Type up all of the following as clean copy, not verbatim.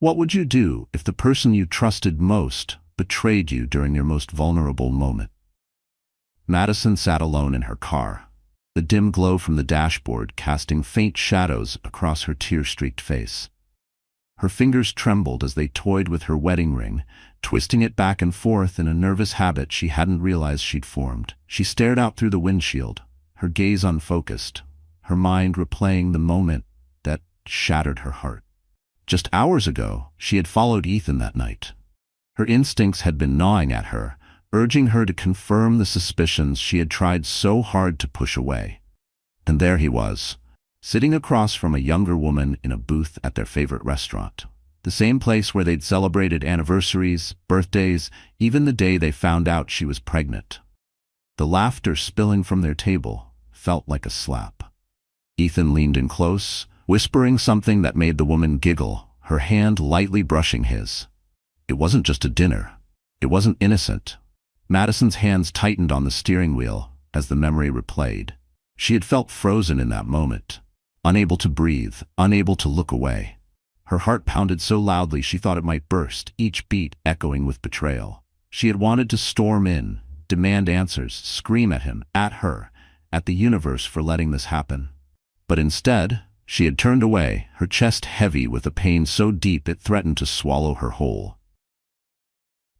What would you do if the person you trusted most betrayed you during your most vulnerable moment? Madison sat alone in her car, the dim glow from the dashboard casting faint shadows across her tear-streaked face. Her fingers trembled as they toyed with her wedding ring, twisting it back and forth in a nervous habit she hadn't realized she'd formed. She stared out through the windshield, her gaze unfocused, her mind replaying the moment that shattered her heart. Just hours ago, she had followed Ethan that night. Her instincts had been gnawing at her, urging her to confirm the suspicions she had tried so hard to push away. And there he was, sitting across from a younger woman in a booth at their favorite restaurant. The same place where they'd celebrated anniversaries, birthdays, even the day they found out she was pregnant. The laughter spilling from their table felt like a slap. Ethan leaned in close, whispering something that made the woman giggle, her hand lightly brushing his. It wasn't just a dinner. It wasn't innocent. Madison's hands tightened on the steering wheel as the memory replayed. She had felt frozen in that moment, unable to breathe, unable to look away. Her heart pounded so loudly she thought it might burst, each beat echoing with betrayal. She had wanted to storm in, demand answers, scream at him, at her, at the universe for letting this happen. But instead, she had turned away, her chest heavy with a pain so deep it threatened to swallow her whole.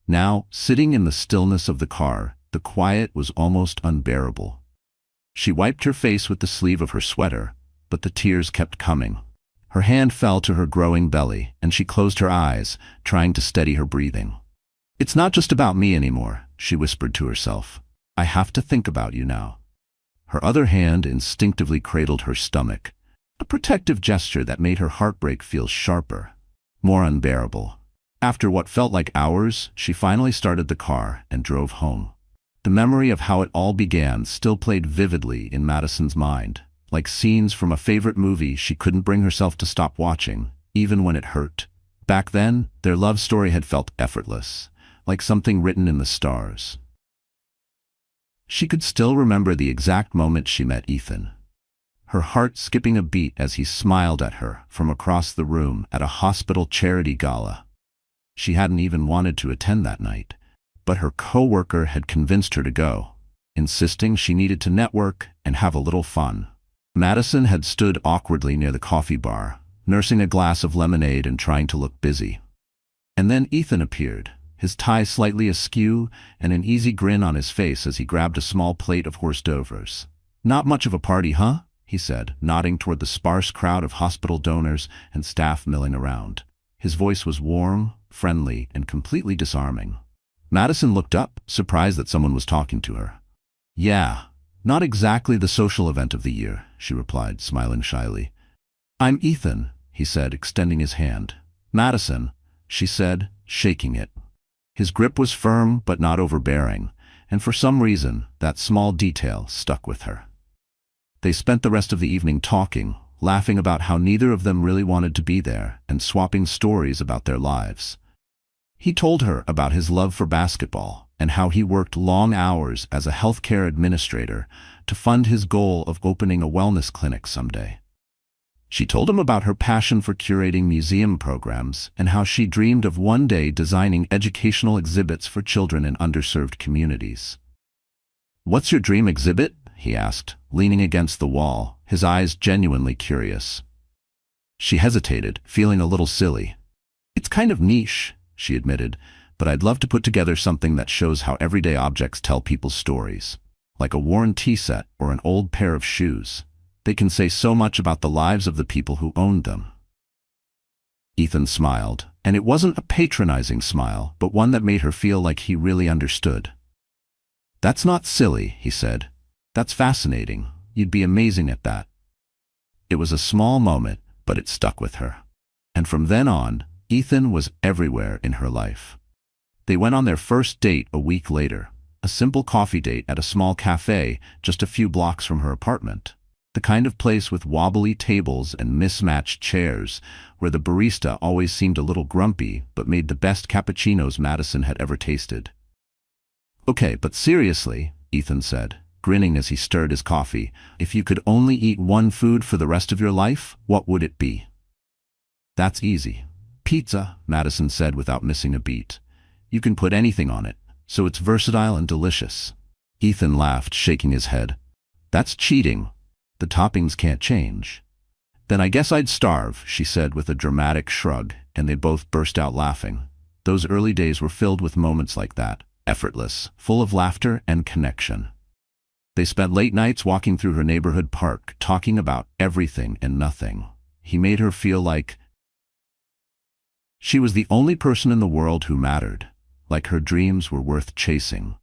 Now, sitting in the stillness of the car, the quiet was almost unbearable. She wiped her face with the sleeve of her sweater, but the tears kept coming. Her hand fell to her growing belly, and she closed her eyes, trying to steady her breathing. "It's not just about me anymore," she whispered to herself. "I have to think about you now." Her other hand instinctively cradled her stomach, a protective gesture that made her heartbreak feel sharper, more unbearable. After what felt like hours, she finally started the car and drove home. The memory of how it all began still played vividly in Madison's mind, like scenes from a favorite movie she couldn't bring herself to stop watching, even when it hurt. Back then, their love story had felt effortless, like something written in the stars. She could still remember the exact moment she met Ethan, her heart skipping a beat as he smiled at her from across the room at a hospital charity gala. She hadn't even wanted to attend that night, but her coworker had convinced her to go, insisting she needed to network and have a little fun. Madison had stood awkwardly near the coffee bar, nursing a glass of lemonade and trying to look busy. And then Ethan appeared, his tie slightly askew and an easy grin on his face as he grabbed a small plate of horse dovers. "Not much of a party, huh?" he said, nodding toward the sparse crowd of hospital donors and staff milling around. His voice was warm, friendly, and completely disarming. Madison looked up, surprised that someone was talking to her. "Yeah, not exactly the social event of the year," she replied, smiling shyly. "I'm Ethan," he said, extending his hand. "Madison," she said, shaking it. His grip was firm but not overbearing, and for some reason, that small detail stuck with her. They spent the rest of the evening talking, laughing about how neither of them really wanted to be there, and swapping stories about their lives. He told her about his love for basketball and how he worked long hours as a healthcare administrator to fund his goal of opening a wellness clinic someday. She told him about her passion for curating museum programs and how she dreamed of one day designing educational exhibits for children in underserved communities. "What's your dream exhibit?" he asked, leaning against the wall, his eyes genuinely curious. She hesitated, feeling a little silly. "It's kind of niche," she admitted, "but I'd love to put together something that shows how everyday objects tell people's stories. Like a worn tea set or an old pair of shoes. They can say so much about the lives of the people who owned them." Ethan smiled, and it wasn't a patronizing smile, but one that made her feel like he really understood. "That's not silly," he said. "That's fascinating. You'd be amazing at that." It was a small moment, but it stuck with her. And from then on, Ethan was everywhere in her life. They went on their first date a week later, a simple coffee date at a small cafe just a few blocks from her apartment. The kind of place with wobbly tables and mismatched chairs, where the barista always seemed a little grumpy but made the best cappuccinos Madison had ever tasted. "Okay, but seriously," Ethan said, grinning as he stirred his coffee, "if you could only eat one food for the rest of your life, what would it be?" "That's easy. pizza, Madison said without missing a beat. You can put anything on it, so it's versatile and delicious. Ethan laughed, shaking his head. That's cheating. The toppings can't change. Then I guess I'd starve, she said with a dramatic shrug, and they both burst out laughing. Those early days were filled with moments like that, effortless, full of laughter and connection. They spent late nights walking through her neighborhood park, talking about everything and nothing. He made her feel like she was the only person in the world who mattered, like her dreams were worth chasing.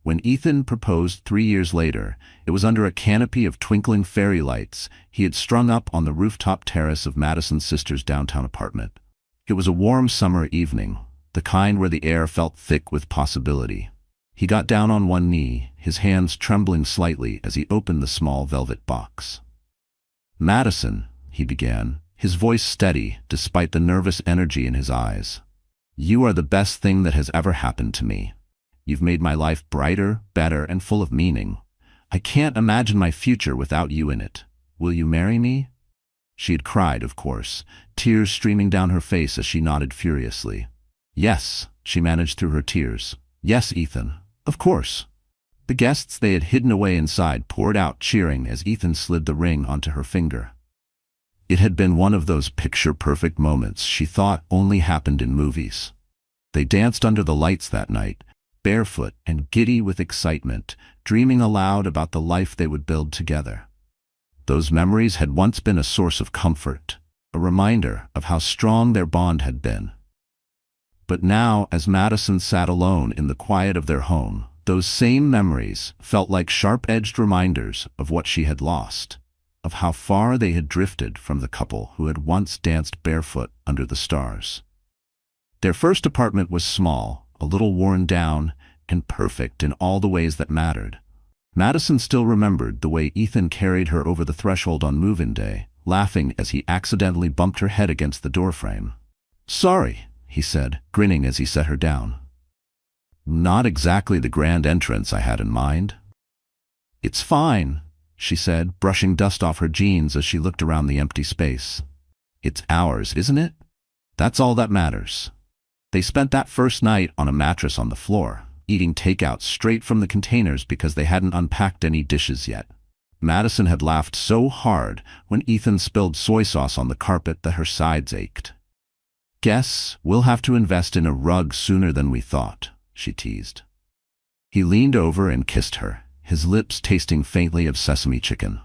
When Ethan proposed 3 years later, it was under a canopy of twinkling fairy lights he had strung up on the rooftop terrace of Madison's sister's downtown apartment. It was a warm summer evening, the kind where the air felt thick with possibility. He got down on one knee, his hands trembling slightly as he opened the small velvet box. "Madison," he began, his voice steady despite the nervous energy in his eyes. "You are the best thing that has ever happened to me. You've made my life brighter, better, and full of meaning. I can't imagine my future without you in it. Will you marry me?" She had cried, of course, tears streaming down her face as she nodded furiously. "Yes," she managed through her tears. "Yes, Ethan, of course." The guests they had hidden away inside poured out cheering as Ethan slid the ring onto her finger. It had been one of those picture-perfect moments she thought only happened in movies. They danced under the lights that night, barefoot and giddy with excitement, dreaming aloud about the life they would build together. Those memories had once been a source of comfort, a reminder of how strong their bond had been. But now, as Madison sat alone in the quiet of their home, those same memories felt like sharp-edged reminders of what she had lost, of how far they had drifted from the couple who had once danced barefoot under the stars. Their first apartment was small, a little worn down, and perfect in all the ways that mattered. Madison still remembered the way Ethan carried her over the threshold on move-in day, laughing as he accidentally bumped her head against the doorframe. "Sorry," he said, grinning as he set her down. "Not exactly the grand entrance I had in mind." "It's fine," she said, brushing dust off her jeans as she looked around the empty space. "It's ours, isn't it? That's all that matters." They spent that first night on a mattress on the floor, eating takeout straight from the containers because they hadn't unpacked any dishes yet. Madison had laughed so hard when Ethan spilled soy sauce on the carpet that her sides ached. "Guess we'll have to invest in a rug sooner than we thought," she teased. He leaned over and kissed her, his lips tasting faintly of sesame chicken.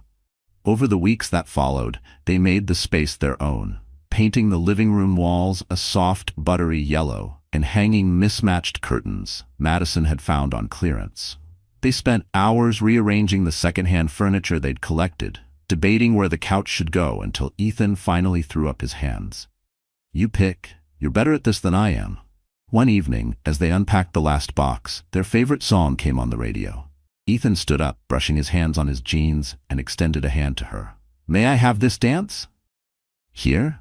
Over the weeks that followed, they made the space their own, painting the living room walls a soft, buttery yellow and hanging mismatched curtains Madison had found on clearance. They spent hours rearranging the secondhand furniture they'd collected, debating where the couch should go until Ethan finally threw up his hands. "You pick. You're better at this than I am." One evening, as they unpacked the last box, their favorite song came on the radio. Ethan stood up, brushing his hands on his jeans, and extended a hand to her. "May I have this dance?" "Here?"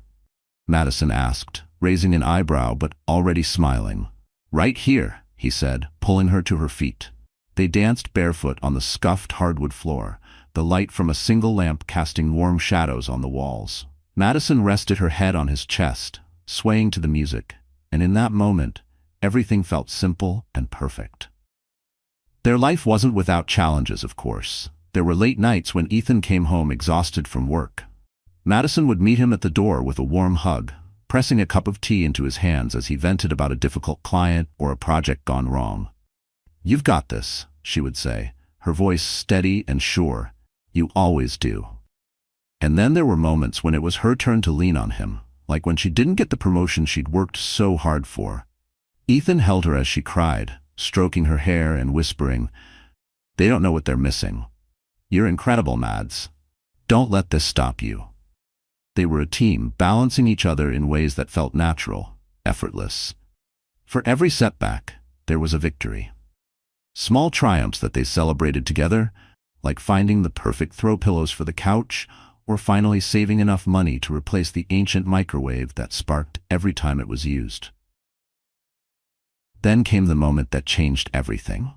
Madison asked, raising an eyebrow but already smiling. "Right here," he said, pulling her to her feet. They danced barefoot on the scuffed hardwood floor, the light from a single lamp casting warm shadows on the walls. Madison rested her head on his chest, swaying to the music, and in that moment, everything felt simple and perfect. Their life wasn't without challenges, of course. There were late nights when Ethan came home exhausted from work. Madison would meet him at the door with a warm hug, pressing a cup of tea into his hands as he vented about a difficult client or a project gone wrong. "You've got this," she would say, her voice steady and sure. "You always do." And then there were moments when it was her turn to lean on him, like when she didn't get the promotion she'd worked so hard for. Ethan held her as she cried, stroking her hair and whispering, "They don't know what they're missing. You're incredible, Mads. Don't let this stop you." They were a team, balancing each other in ways that felt natural, effortless. For every setback, there was a victory. Small triumphs that they celebrated together, like finding the perfect throw pillows for the couch, or finally saving enough money to replace the ancient microwave that sparked every time it was used. Then came the moment that changed everything.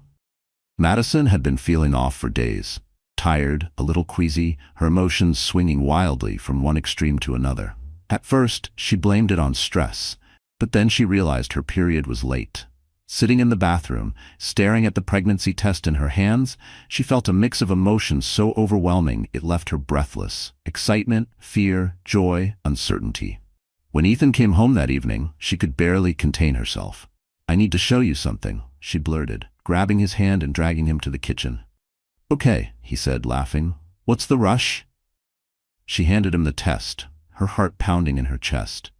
Madison had been feeling off for days. Tired, a little queasy, her emotions swinging wildly from one extreme to another. At first, she blamed it on stress, but then she realized her period was late. Sitting in the bathroom, staring at the pregnancy test in her hands, she felt a mix of emotions so overwhelming it left her breathless. Excitement, fear, joy, uncertainty. When Ethan came home that evening, she could barely contain herself. "I need to show you something," she blurted, grabbing his hand and dragging him to the kitchen. "Okay," he said, laughing. "What's the rush?" She handed him the test, her heart pounding in her chest.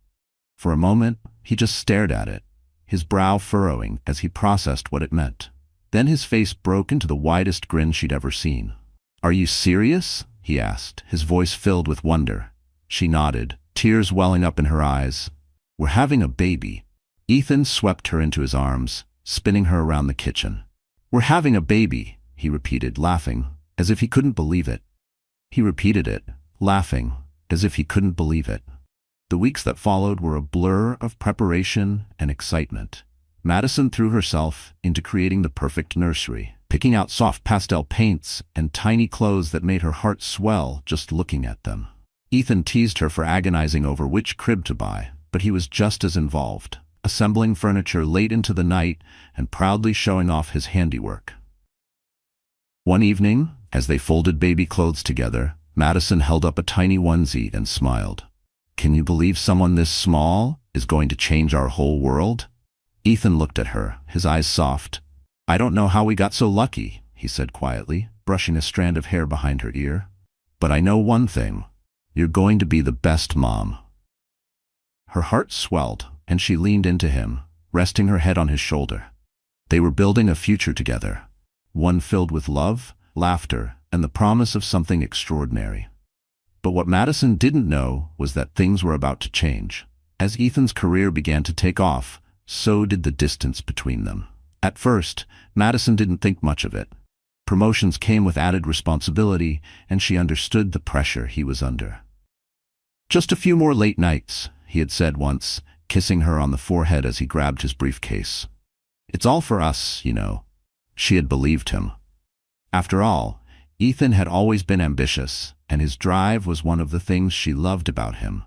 For a moment, he just stared at it, his brow furrowing as he processed what it meant. Then his face broke into the widest grin she'd ever seen. "Are you serious?" he asked, his voice filled with wonder. She nodded, tears welling up in her eyes. "We're having a baby." Ethan swept her into his arms, spinning her around the kitchen. "We're having a baby," he repeated, laughing, as if he couldn't believe it. He repeated it, laughing, as if he couldn't believe it. The weeks that followed were a blur of preparation and excitement. Madison threw herself into creating the perfect nursery, picking out soft pastel paints and tiny clothes that made her heart swell just looking at them. Ethan teased her for agonizing over which crib to buy, but he was just as involved, assembling furniture late into the night and proudly showing off his handiwork. One evening, as they folded baby clothes together, Madison held up a tiny onesie and smiled. "Can you believe someone this small is going to change our whole world?" Ethan looked at her, his eyes soft. "I don't know how we got so lucky," he said quietly, brushing a strand of hair behind her ear. "But I know one thing. You're going to be the best mom." Her heart swelled, and she leaned into him, resting her head on his shoulder. They were building a future together, one filled with love, laughter, and the promise of something extraordinary. But what Madison didn't know was that things were about to change. As Ethan's career began to take off, so did the distance between them. At first, Madison didn't think much of it. Promotions came with added responsibility, and she understood the pressure he was under. "Just a few more late nights," he had said once, kissing her on the forehead as he grabbed his briefcase. "It's all for us, you know." She had believed him. After all, Ethan had always been ambitious, and his drive was one of the things she loved about him.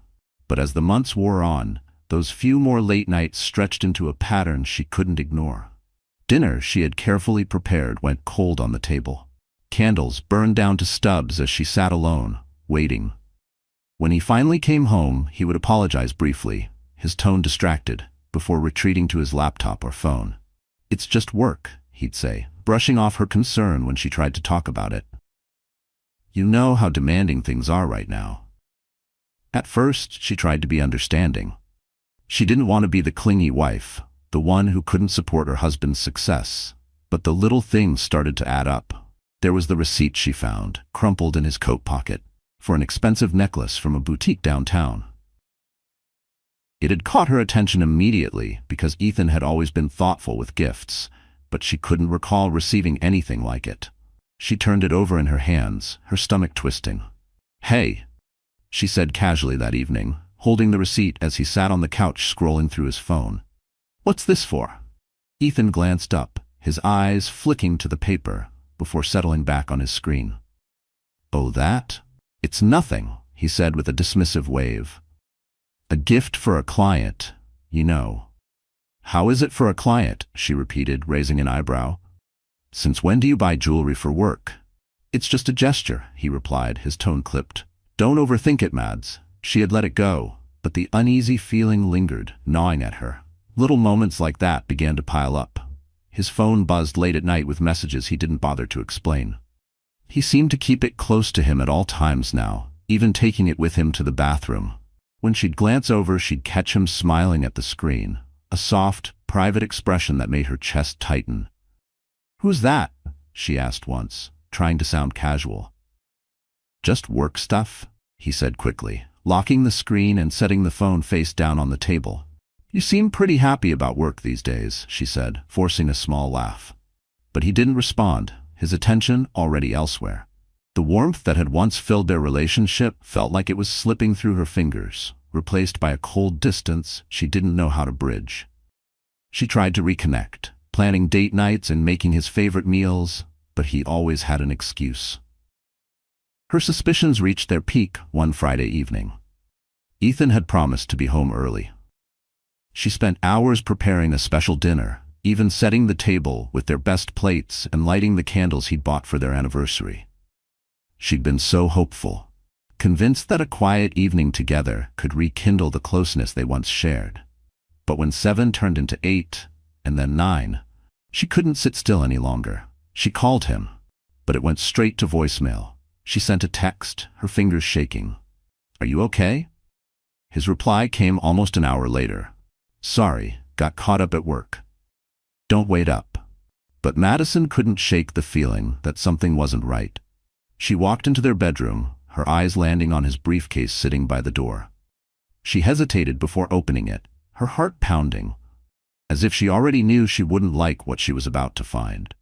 But as the months wore on, those few more late nights stretched into a pattern she couldn't ignore. Dinner she had carefully prepared went cold on the table. Candles burned down to stubs as she sat alone, waiting. When he finally came home, he would apologize briefly, his tone distracted, before retreating to his laptop or phone. "It's just work," he'd say, brushing off her concern when she tried to talk about it. "You know how demanding things are right now." At first, she tried to be understanding. She didn't want to be the clingy wife, the one who couldn't support her husband's success. But the little things started to add up. There was the receipt she found, crumpled in his coat pocket, for an expensive necklace from a boutique downtown. It had caught her attention immediately because Ethan had always been thoughtful with gifts, but she couldn't recall receiving anything like it. She turned it over in her hands, her stomach twisting. "Hey," she said casually that evening, holding the receipt as he sat on the couch scrolling through his phone. "What's this for?" Ethan glanced up, his eyes flicking to the paper, before settling back on his screen. "Oh, that? It's nothing," he said with a dismissive wave. "A gift for a client, you know." "How is it for a client?" she repeated, raising an eyebrow. "Since when do you buy jewelry for work?" "It's just a gesture," he replied, his tone clipped. "Don't overthink it, Mads." She had let it go, but the uneasy feeling lingered, gnawing at her. Little moments like that began to pile up. His phone buzzed late at night with messages he didn't bother to explain. He seemed to keep it close to him at all times now, even taking it with him to the bathroom. When she'd glance over, she'd catch him smiling at the screen, a soft, private expression that made her chest tighten. "Who's that?" she asked once, trying to sound casual. "Just work stuff," he said quickly, locking the screen and setting the phone face down on the table. "You seem pretty happy about work these days," she said, forcing a small laugh. But he didn't respond, his attention already elsewhere. The warmth that had once filled their relationship felt like it was slipping through her fingers, replaced by a cold distance she didn't know how to bridge. She tried to reconnect, planning date nights and making his favorite meals, but he always had an excuse. Her suspicions reached their peak one Friday evening. Ethan had promised to be home early. She spent hours preparing a special dinner, even setting the table with their best plates and lighting the candles he'd bought for their anniversary. She'd been so hopeful, convinced that a quiet evening together could rekindle the closeness they once shared. But when 7 turned into 8, and then 9, she couldn't sit still any longer. She called him, but it went straight to voicemail. She sent a text, her fingers shaking. "Are you okay?" His reply came almost an hour later. "Sorry, got caught up at work. Don't wait up." But Madison couldn't shake the feeling that something wasn't right. She walked into their bedroom, her eyes landing on his briefcase sitting by the door. She hesitated before opening it, her heart pounding, as if she already knew she wouldn't like what she was about to find.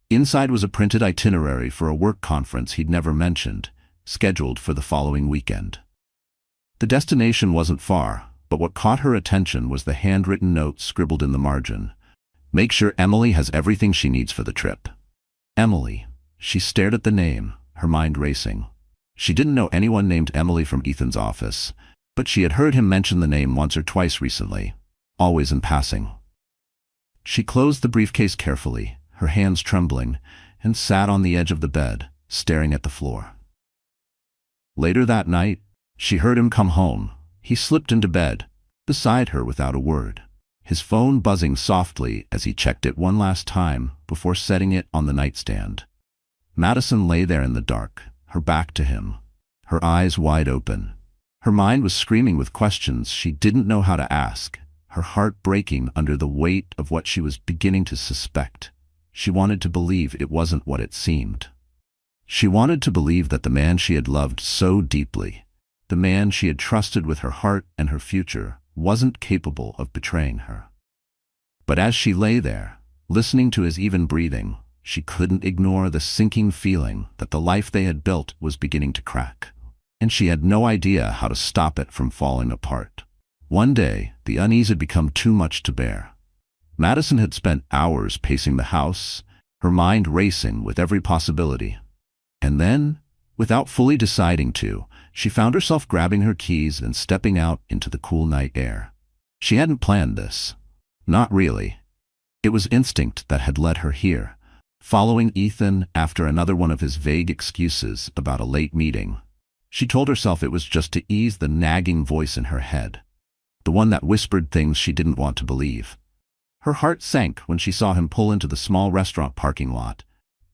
Inside was a printed itinerary for a work conference he'd never mentioned, scheduled for the following weekend. The destination wasn't far, but what caught her attention was the handwritten note scribbled in the margin. "Make sure Emily has everything she needs for the trip." Emily. She stared at the name, her mind racing. She didn't know anyone named Emily from Ethan's office, but she had heard him mention the name once or twice recently, always in passing. She closed the briefcase carefully, her hands trembling, and sat on the edge of the bed, staring at the floor. Later that night, she heard him come home. He slipped into bed, beside her without a word, his phone buzzing softly as he checked it one last time before setting it on the nightstand. Madison lay there in the dark, her back to him, her eyes wide open. Her mind was screaming with questions she didn't know how to ask, her heart breaking under the weight of what she was beginning to suspect. She wanted to believe it wasn't what it seemed. She wanted to believe that the man she had loved so deeply, the man she had trusted with her heart and her future, wasn't capable of betraying her. But as she lay there, listening to his even breathing, she couldn't ignore the sinking feeling that the life they had built was beginning to crack, and she had no idea how to stop it from falling apart. One day, the unease had become too much to bear. Madison had spent hours pacing the house, her mind racing with every possibility. And then, without fully deciding to, she found herself grabbing her keys and stepping out into the cool night air. She hadn't planned this. Not really. It was instinct that had led her here, following Ethan after another one of his vague excuses about a late meeting. She told herself it was just to ease the nagging voice in her head, the one that whispered things she didn't want to believe. Her heart sank when she saw him pull into the small restaurant parking lot,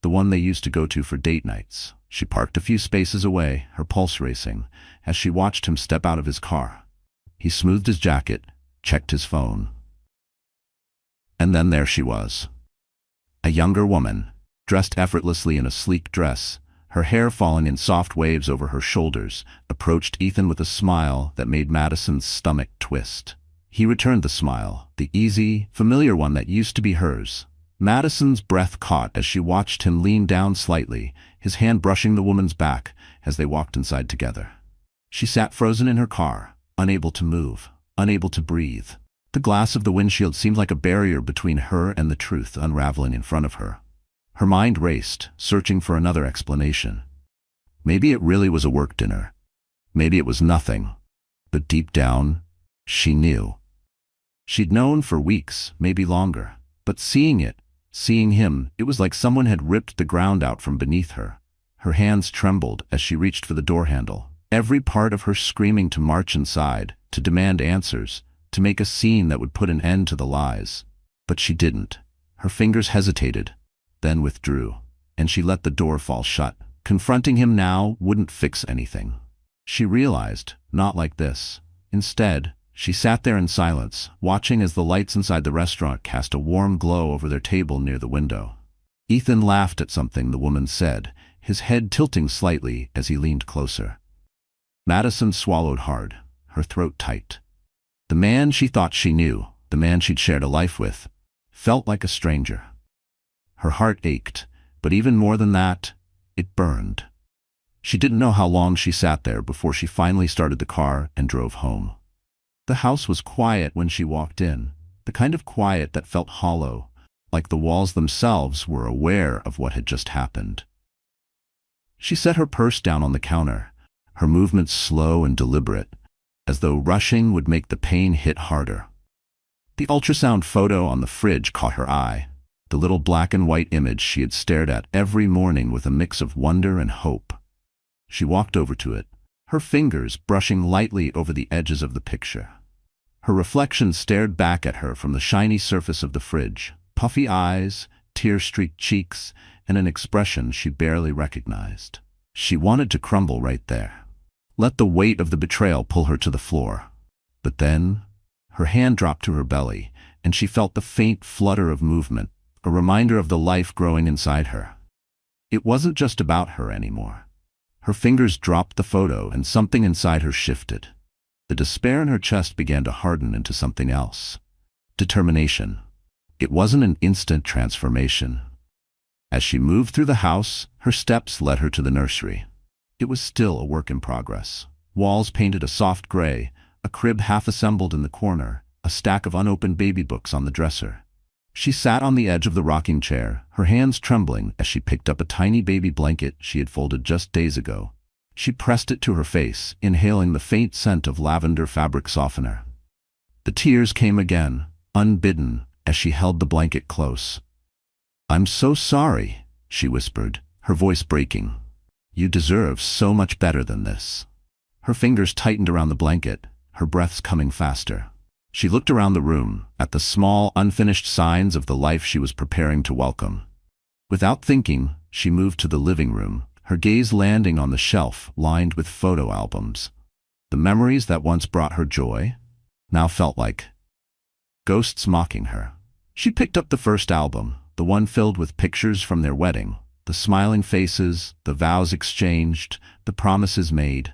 the one they used to go to for date nights. She parked a few spaces away, her pulse racing, as she watched him step out of his car. He smoothed his jacket, checked his phone. And then there she was. A younger woman, dressed effortlessly in a sleek dress, her hair falling in soft waves over her shoulders, approached Ethan with a smile that made Madison's stomach twist. He returned the smile, the easy, familiar one that used to be hers. Madison's breath caught as she watched him lean down slightly, his hand brushing the woman's back as they walked inside together. She sat frozen in her car, unable to move, unable to breathe. The glass of the windshield seemed like a barrier between her and the truth unraveling in front of her. Her mind raced, searching for another explanation. Maybe it really was a work dinner. Maybe it was nothing. But deep down, she knew. She'd known for weeks, maybe longer. But seeing him, it was like someone had ripped the ground out from beneath her. Her hands trembled as she reached for the door handle, every part of her screaming to march inside, to demand answers, to make a scene that would put an end to the lies. But she didn't. Her fingers hesitated, then withdrew, and she let the door fall shut. Confronting him now wouldn't fix anything. She realized, not like this. Instead, she sat there in silence, watching as the lights inside the restaurant cast a warm glow over their table near the window. Ethan laughed at something the woman said, his head tilting slightly as he leaned closer. Madison swallowed hard, her throat tight. The man she thought she knew, the man she'd shared a life with, felt like a stranger. Her heart ached, but even more than that, it burned. She didn't know how long she sat there before she finally started the car and drove home. The house was quiet when she walked in, the kind of quiet that felt hollow, like the walls themselves were aware of what had just happened. She set her purse down on the counter, her movements slow and deliberate, as though rushing would make the pain hit harder. The ultrasound photo on the fridge caught her eye, the little black and white image she had stared at every morning with a mix of wonder and hope. She walked over to it, her fingers brushing lightly over the edges of the picture. Her reflection stared back at her from the shiny surface of the fridge, puffy eyes, tear-streaked cheeks, and an expression she barely recognized. She wanted to crumble right there. Let the weight of the betrayal pull her to the floor. But then, her hand dropped to her belly, and she felt the faint flutter of movement, a reminder of the life growing inside her. It wasn't just about her anymore. Her fingers dropped the photo, and something inside her shifted. The despair in her chest began to harden into something else. Determination. It wasn't an instant transformation. As she moved through the house, her steps led her to the nursery. It was still a work in progress. Walls painted a soft gray, a crib half-assembled in the corner, a stack of unopened baby books on the dresser. She sat on the edge of the rocking chair, her hands trembling as she picked up a tiny baby blanket she had folded just days ago. She pressed it to her face, inhaling the faint scent of lavender fabric softener. The tears came again, unbidden, as she held the blanket close. "I'm so sorry," she whispered, her voice breaking. "You deserve so much better than this." Her fingers tightened around the blanket, her breaths coming faster. She looked around the room, at the small, unfinished signs of the life she was preparing to welcome. Without thinking, she moved to the living room, her gaze landing on the shelf lined with photo albums. The memories that once brought her joy now felt like ghosts mocking her. She picked up the first album, the one filled with pictures from their wedding, the smiling faces, the vows exchanged, the promises made.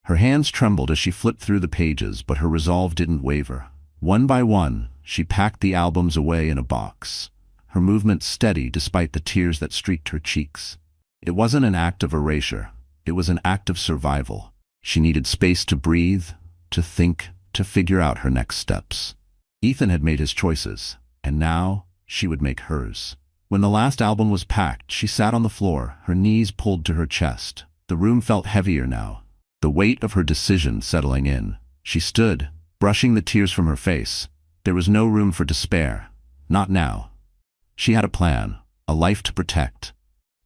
Her hands trembled as she flipped through the pages, but her resolve didn't waver. One by one, she packed the albums away in a box, her movements steady despite the tears that streaked her cheeks. It wasn't an act of erasure, it was an act of survival. She needed space to breathe, to think, to figure out her next steps. Ethan had made his choices, and now she would make hers. When the last album was packed, she sat on the floor, her knees pulled to her chest. The room felt heavier now, the weight of her decision settling in. She stood, brushing the tears from her face. There was no room for despair. Not now. She had a plan, a life to protect.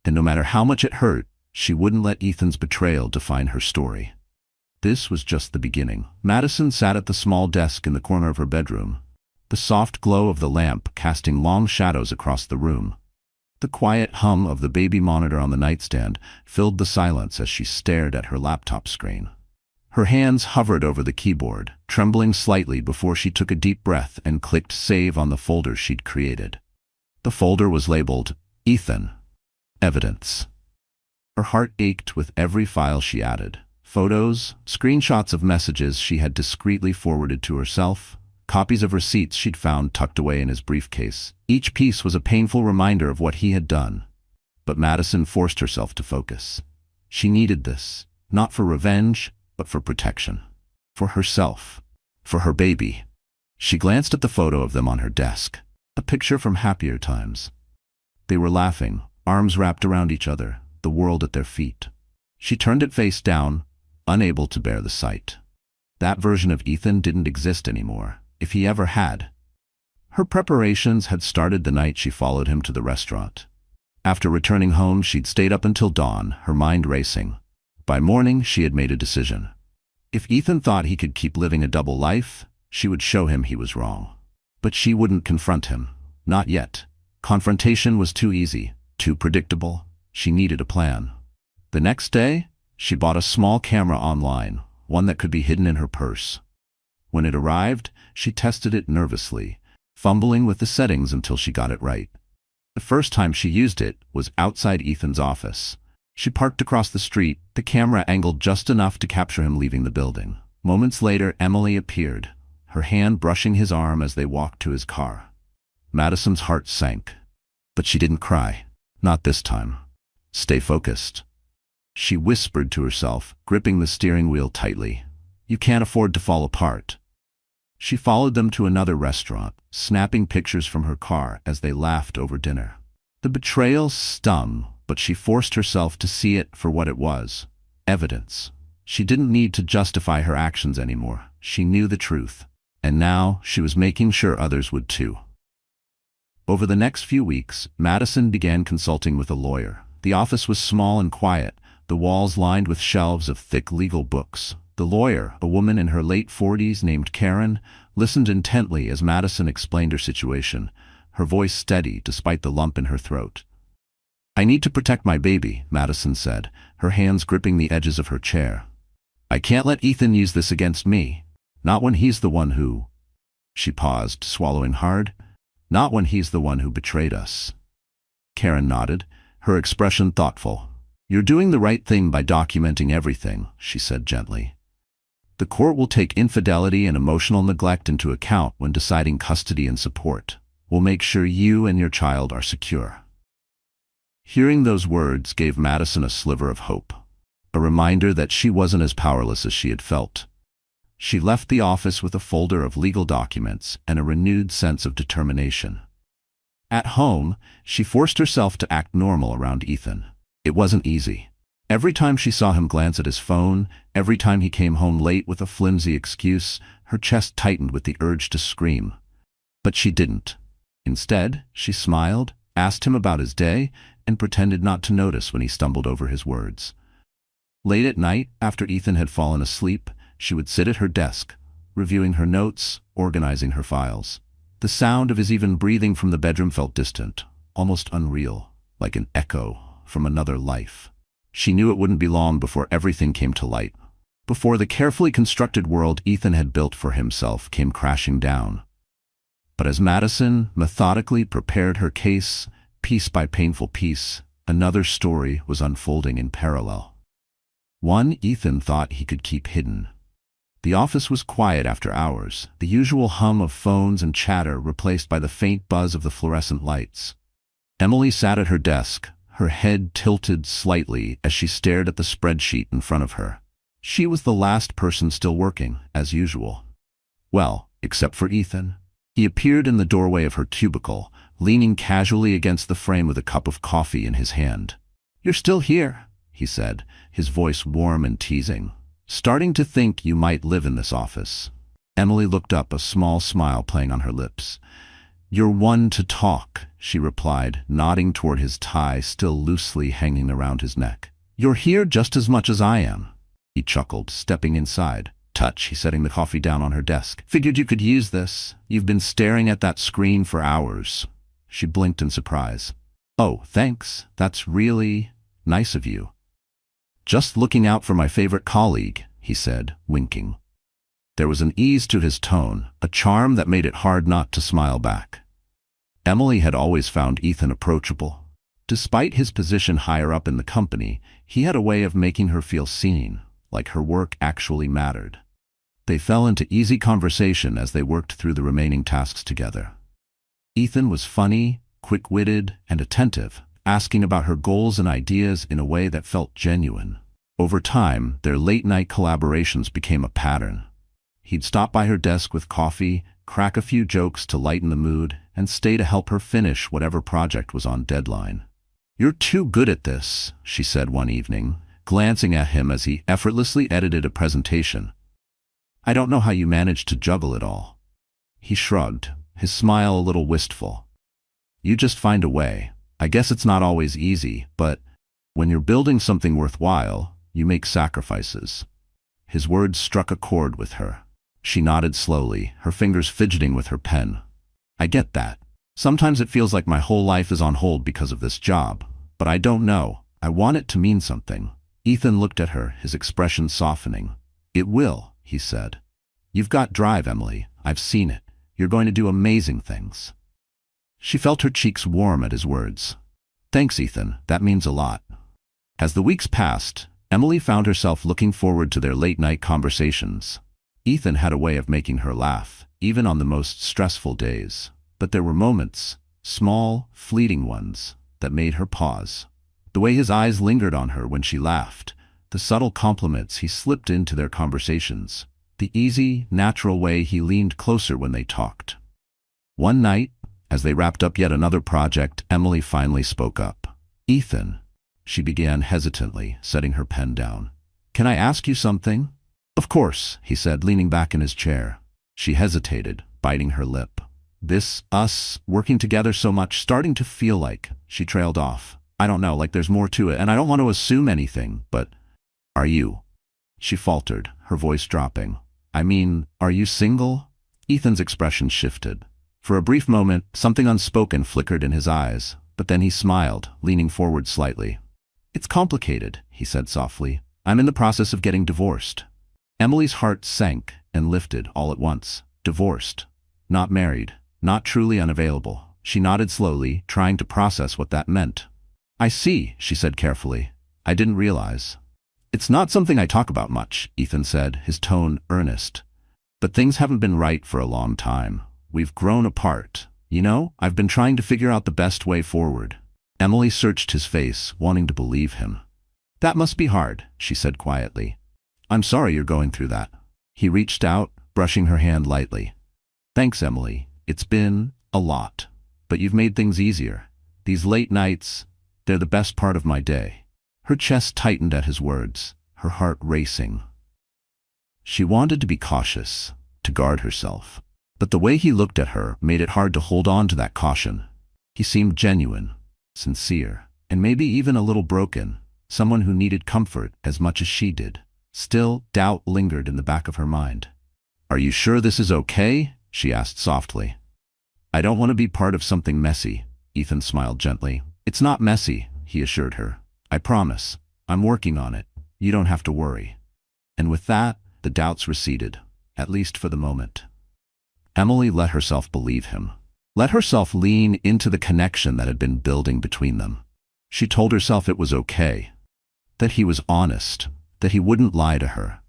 And no matter how much it hurt, she wouldn't let Ethan's betrayal define her story. This was just the beginning. Madison sat at the small desk in the corner of her bedroom, the soft glow of the lamp casting long shadows across the room. The quiet hum of the baby monitor on the nightstand filled the silence as she stared at her laptop screen. Her hands hovered over the keyboard, trembling slightly before she took a deep breath and clicked save on the folder she'd created. The folder was labeled Ethan. Evidence. Her heart ached with every file she added. Photos, screenshots of messages she had discreetly forwarded to herself, copies of receipts she'd found tucked away in his briefcase. Each piece was a painful reminder of what he had done. But Madison forced herself to focus. She needed this, not for revenge, but for protection. For herself. For her baby. She glanced at the photo of them on her desk, a picture from happier times. They were laughing, arms wrapped around each other, the world at their feet. She turned it face down, unable to bear the sight. That version of Ethan didn't exist anymore, if he ever had. Her preparations had started the night she followed him to the restaurant. After returning home, she'd stayed up until dawn, her mind racing. By morning, she had made a decision. If Ethan thought he could keep living a double life, she would show him he was wrong. But she wouldn't confront him. Not yet. Confrontation was too easy, too predictable. She needed a plan. The next day, she bought a small camera online, one that could be hidden in her purse. When it arrived, she tested it nervously, fumbling with the settings until she got it right. The first time she used it was outside Ethan's office. She parked across the street, the camera angled just enough to capture him leaving the building. Moments later, Emily appeared, her hand brushing his arm as they walked to his car. Madison's heart sank. But she didn't cry. Not this time. Stay focused. She whispered to herself, gripping the steering wheel tightly. You can't afford to fall apart. She followed them to another restaurant, snapping pictures from her car as they laughed over dinner. The betrayal stung, but she forced herself to see it for what it was. Evidence. She didn't need to justify her actions anymore. She knew the truth. And now she was making sure others would too. Over the next few weeks, Madison began consulting with a lawyer. The office was small and quiet, the walls lined with shelves of thick legal books. The lawyer, a woman in her late 40s named Karen, listened intently as Madison explained her situation, her voice steady despite the lump in her throat. "I need to protect my baby," Madison said, her hands gripping the edges of her chair. "I can't let Ethan use this against me. Not when he's the one who—" She paused, swallowing hard. "Not when he's the one who betrayed us." Karen nodded, her expression thoughtful. "You're doing the right thing by documenting everything," she said gently. "The court will take infidelity and emotional neglect into account when deciding custody and support. We'll make sure you and your child are secure." Hearing those words gave Madison a sliver of hope, a reminder that she wasn't as powerless as she had felt. She left the office with a folder of legal documents and a renewed sense of determination. At home, she forced herself to act normal around Ethan. It wasn't easy. Every time she saw him glance at his phone, every time he came home late with a flimsy excuse, her chest tightened with the urge to scream. But she didn't. Instead, she smiled, asked him about his day, and pretended not to notice when he stumbled over his words. Late at night, after Ethan had fallen asleep, she would sit at her desk, reviewing her notes, organizing her files. The sound of his even breathing from the bedroom felt distant, almost unreal, like an echo from another life. She knew it wouldn't be long before everything came to light, before the carefully constructed world Ethan had built for himself came crashing down. But as Madison methodically prepared her case, piece by painful piece, another story was unfolding in parallel. One Ethan thought he could keep hidden. The office was quiet after hours, the usual hum of phones and chatter replaced by the faint buzz of the fluorescent lights. Emily sat at her desk, her head tilted slightly as she stared at the spreadsheet in front of her. She was the last person still working, as usual. Well, except for Ethan. He appeared in the doorway of her cubicle, leaning casually against the frame with a cup of coffee in his hand. "You're still here," he said, his voice warm and teasing. "Starting to think you might live in this office." Emily looked up, a small smile playing on her lips. "You're one to talk," she replied, nodding toward his tie still loosely hanging around his neck. "You're here just as much as I am." He chuckled, stepping inside. "Touch," he setting the coffee down on her desk. "Figured you could use this. You've been staring at that screen for hours." She blinked in surprise. "Oh, thanks. That's really nice of you." "Just looking out for my favorite colleague," he said, winking. There was an ease to his tone, a charm that made it hard not to smile back. Emily had always found Ethan approachable. Despite his position higher up in the company, he had a way of making her feel seen, like her work actually mattered. They fell into easy conversation as they worked through the remaining tasks together. Ethan was funny, quick-witted, and attentive, asking about her goals and ideas in a way that felt genuine. Over time, their late-night collaborations became a pattern. He'd stop by her desk with coffee, crack a few jokes to lighten the mood, and stay to help her finish whatever project was on deadline. "You're too good at this," she said one evening, glancing at him as he effortlessly edited a presentation. "I don't know how you managed to juggle it all." He shrugged, his smile a little wistful. "You just find a way. I guess it's not always easy, but when you're building something worthwhile, you make sacrifices." His words struck a chord with her. She nodded slowly, her fingers fidgeting with her pen. "I get that. Sometimes it feels like my whole life is on hold because of this job, but I don't know. I want it to mean something." Ethan looked at her, his expression softening. "It will," he said. "You've got drive, Emily. I've seen it. You're going to do amazing things." She felt her cheeks warm at his words. "Thanks, Ethan. That means a lot." As the weeks passed, Emily found herself looking forward to their late-night conversations. Ethan had a way of making her laugh, even on the most stressful days. But there were moments, small, fleeting ones, that made her pause. The way his eyes lingered on her when she laughed, the subtle compliments he slipped into their conversations, the easy, natural way he leaned closer when they talked. One night, as they wrapped up yet another project, Emily finally spoke up. "Ethan," she began hesitantly, setting her pen down. Can I ask you something? Of course, he said, leaning back in his chair. She hesitated, biting her lip. Us working together so much, starting to feel like, she trailed off. I don't know, like there's more to it, and I don't want to assume anything, but are you? She faltered, her voice dropping. I mean, are you single? Ethan's expression shifted. For a brief moment, something unspoken flickered in his eyes, but then he smiled, leaning forward slightly. It's complicated, he said softly. I'm in the process of getting divorced. Emily's heart sank and lifted all at once. Divorced. Not married. Not truly unavailable. She nodded slowly, trying to process what that meant. I see, she said carefully. I didn't realize. It's not something I talk about much, Ethan said, his tone earnest. But things haven't been right for a long time. We've grown apart. You know, I've been trying to figure out the best way forward. Emily searched his face, wanting to believe him. That must be hard, she said quietly. I'm sorry you're going through that. He reached out, brushing her hand lightly. Thanks, Emily. It's been a lot. But you've made things easier. These late nights, they're the best part of my day. Her chest tightened at his words, her heart racing. She wanted to be cautious, to guard herself. But the way he looked at her made it hard to hold on to that caution. He seemed genuine, sincere, and maybe even a little broken, someone who needed comfort as much as she did. Still, doubt lingered in the back of her mind. Are you sure this is okay? She asked softly. I don't want to be part of something messy, Ethan smiled gently. It's not messy, he assured her. I promise. I'm working on it. You don't have to worry. And with that, the doubts receded, at least for the moment. Emily let herself believe him. Let herself lean into the connection that had been building between them. She told herself it was okay, that he was honest, that he wouldn't lie to her.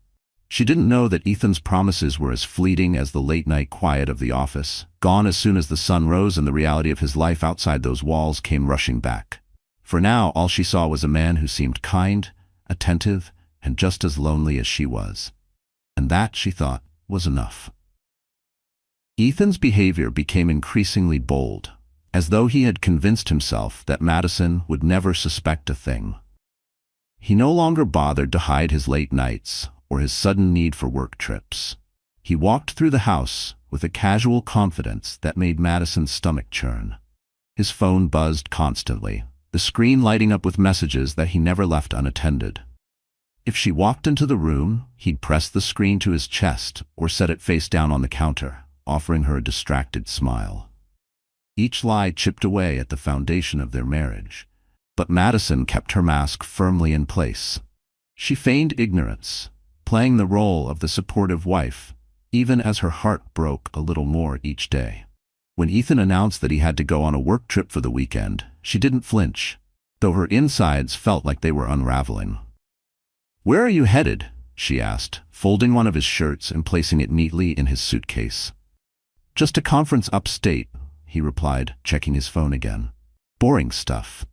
She didn't know that Ethan's promises were as fleeting as the late-night quiet of the office, gone as soon as the sun rose and the reality of his life outside those walls came rushing back. For now, all she saw was a man who seemed kind, attentive, and just as lonely as she was. And that, she thought, was enough. Ethan's behavior became increasingly bold, as though he had convinced himself that Madison would never suspect a thing. He no longer bothered to hide his late nights or his sudden need for work trips. He walked through the house with a casual confidence that made Madison's stomach churn. His phone buzzed constantly, the screen lighting up with messages that he never left unattended. If she walked into the room, he'd press the screen to his chest or set it face down on the counter, offering her a distracted smile. Each lie chipped away at the foundation of their marriage, but Madison kept her mask firmly in place. She feigned ignorance, playing the role of the supportive wife, even as her heart broke a little more each day. When Ethan announced that he had to go on a work trip for the weekend, she didn't flinch, though her insides felt like they were unraveling. Where are you headed? She asked, folding one of his shirts and placing it neatly in his suitcase. Just a conference upstate, he replied, checking his phone again. Boring stuff.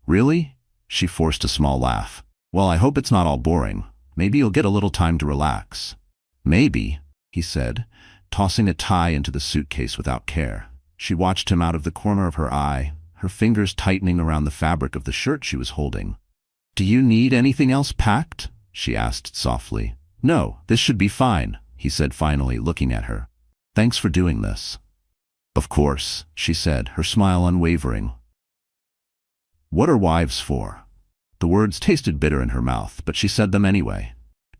Really? She forced a small laugh. Well, I hope it's not all boring. Maybe you'll get a little time to relax. Maybe, he said, tossing a tie into the suitcase without care. She watched him out of the corner of her eye, her fingers tightening around the fabric of the shirt she was holding. Do you need anything else packed? She asked softly. No, this should be fine, he said finally, looking at her. Thanks for doing this. Of course, she said, her smile unwavering. What are wives for? The words tasted bitter in her mouth, but she said them anyway.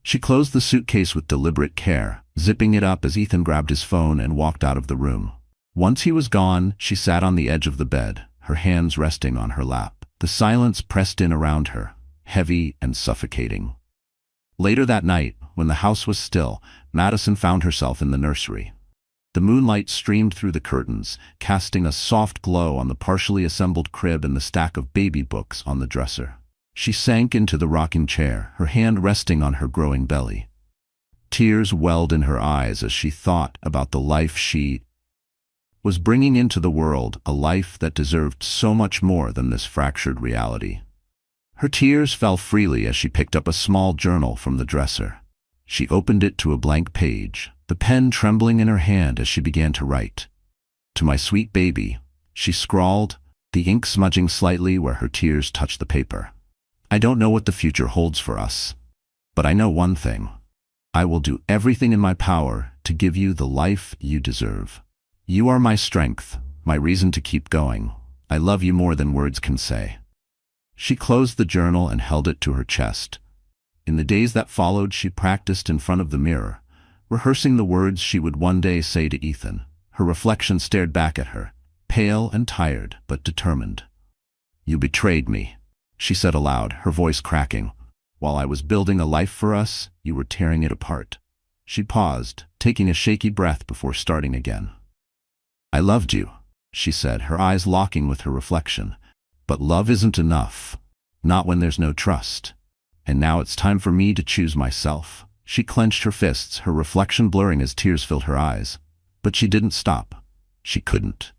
She closed the suitcase with deliberate care, zipping it up as Ethan grabbed his phone and walked out of the room. Once he was gone, she sat on the edge of the bed, her hands resting on her lap. The silence pressed in around her, heavy and suffocating. Later that night, when the house was still, Madison found herself in the nursery. The moonlight streamed through the curtains, casting a soft glow on the partially assembled crib and the stack of baby books on the dresser. She sank into the rocking chair, her hand resting on her growing belly. Tears welled in her eyes as she thought about the life she was bringing into the world, a life that deserved so much more than this fractured reality. Her tears fell freely as she picked up a small journal from the dresser. She opened it to a blank page, the pen trembling in her hand as she began to write. To my sweet baby, she scrawled, the ink smudging slightly where her tears touched the paper. I don't know what the future holds for us. But I know one thing. I will do everything in my power to give you the life you deserve. You are my strength, my reason to keep going. I love you more than words can say." She closed the journal and held it to her chest. In the days that followed, she practiced in front of the mirror, rehearsing the words she would one day say to Ethan. Her reflection stared back at her, pale and tired, but determined. "You betrayed me," she said aloud, her voice cracking. "While I was building a life for us, you were tearing it apart." She paused, taking a shaky breath before starting again. "I loved you," she said, her eyes locking with her reflection. "But love isn't enough. Not when there's no trust. And now it's time for me to choose myself." She clenched her fists, her reflection blurring as tears filled her eyes. But she didn't stop. She couldn't.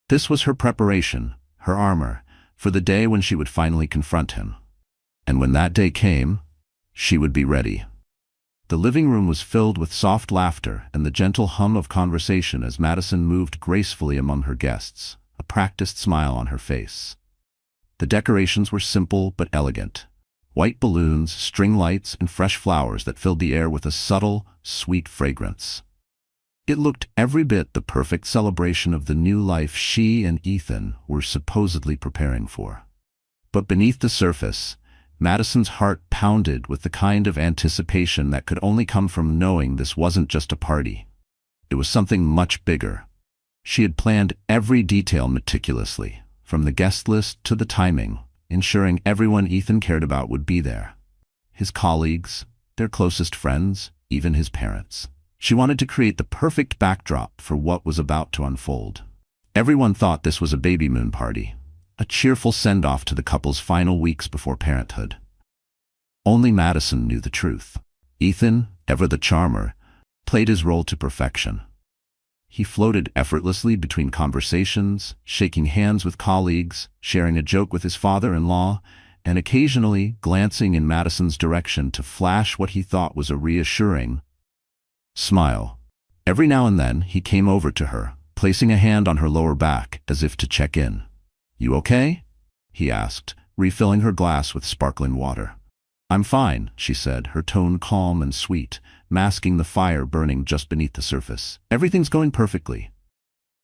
This was her preparation, her armor, for the day when she would finally confront him. And when that day came, she would be ready. The living room was filled with soft laughter and the gentle hum of conversation as Madison moved gracefully among her guests, a practiced smile on her face. The decorations were simple but elegant. White balloons, string lights, and fresh flowers that filled the air with a subtle, sweet fragrance. It looked every bit the perfect celebration of the new life she and Ethan were supposedly preparing for. But beneath the surface, Madison's heart pounded with the kind of anticipation that could only come from knowing this wasn't just a party. It was something much bigger. She had planned every detail meticulously, from the guest list to the timing, ensuring everyone Ethan cared about would be there. His colleagues, their closest friends, even his parents. She wanted to create the perfect backdrop for what was about to unfold. Everyone thought this was a baby moon party, a cheerful send-off to the couple's final weeks before parenthood. Only Madison knew the truth. Ethan, ever the charmer, played his role to perfection. He floated effortlessly between conversations, shaking hands with colleagues, sharing a joke with his father-in-law, and occasionally glancing in Madison's direction to flash what he thought was a reassuring smile. Every now and then, he came over to her, placing a hand on her lower back as if to check in. "You okay?" he asked, refilling her glass with sparkling water. "I'm fine," she said, her tone calm and sweet, masking the fire burning just beneath the surface. "Everything's going perfectly."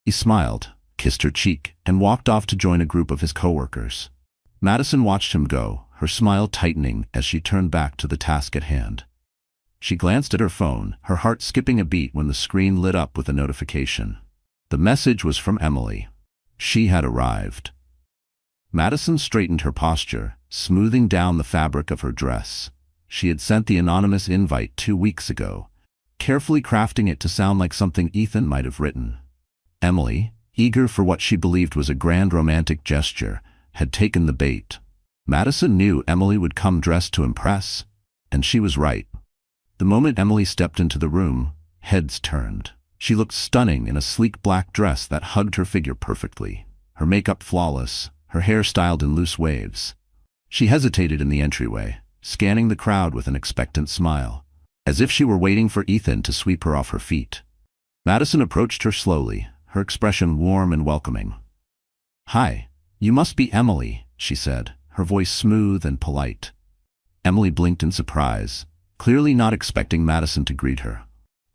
He smiled, kissed her cheek, and walked off to join a group of his coworkers. Madison watched him go, her smile tightening as she turned back to the task at hand. She glanced at her phone, her heart skipping a beat when the screen lit up with a notification. The message was from Emily. She had arrived. Madison straightened her posture, smoothing down the fabric of her dress. She had sent the anonymous invite 2 weeks ago, carefully crafting it to sound like something Ethan might have written. Emily, eager for what she believed was a grand romantic gesture, had taken the bait. Madison knew Emily would come dressed to impress, and she was right. The moment Emily stepped into the room, heads turned. She looked stunning in a sleek black dress that hugged her figure perfectly, her makeup flawless, her hair styled in loose waves. She hesitated in the entryway, scanning the crowd with an expectant smile, as if she were waiting for Ethan to sweep her off her feet. Madison approached her slowly, her expression warm and welcoming. "Hi, you must be Emily," she said, her voice smooth and polite. Emily blinked in surprise, clearly not expecting Madison to greet her.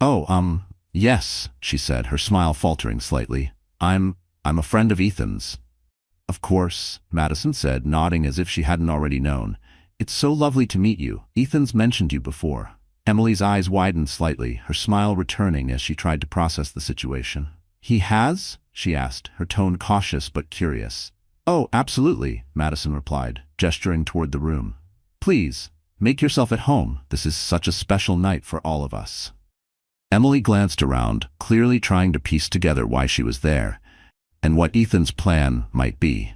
"Oh, yes," she said, her smile faltering slightly. I'm a friend of Ethan's." "Of course," Madison said, nodding as if she hadn't already known. "It's so lovely to meet you. Ethan's mentioned you before." Emily's eyes widened slightly, her smile returning as she tried to process the situation. "He has?" she asked, her tone cautious but curious. "Oh, absolutely," Madison replied, gesturing toward the room. "Please, make yourself at home. This is such a special night for all of us." Emily glanced around, clearly trying to piece together why she was there, and what Ethan's plan might be.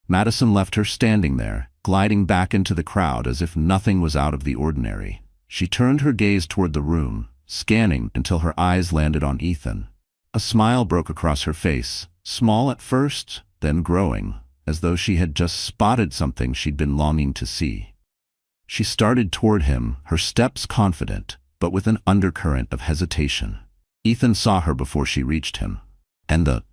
Madison left her standing there, gliding back into the crowd as if nothing was out of the ordinary. She turned her gaze toward the room, scanning until her eyes landed on Ethan. A smile broke across her face, small at first, then growing, as though she had just spotted something she'd been longing to see. She started toward him, her steps confident, but with an undercurrent of hesitation. Ethan saw her before she reached him, and the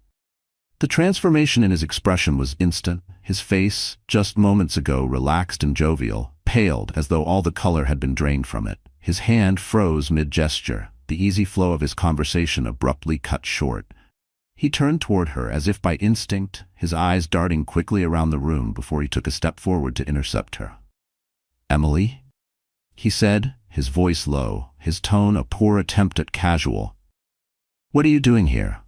transformation in his expression was instant. His face, just moments ago relaxed and jovial, paled as though all the color had been drained from it. His hand froze mid-gesture, the easy flow of his conversation abruptly cut short. He turned toward her as if by instinct, his eyes darting quickly around the room before he took a step forward to intercept her. "Emily?" he said, his voice low, his tone a poor attempt at casual. "What are you doing here?"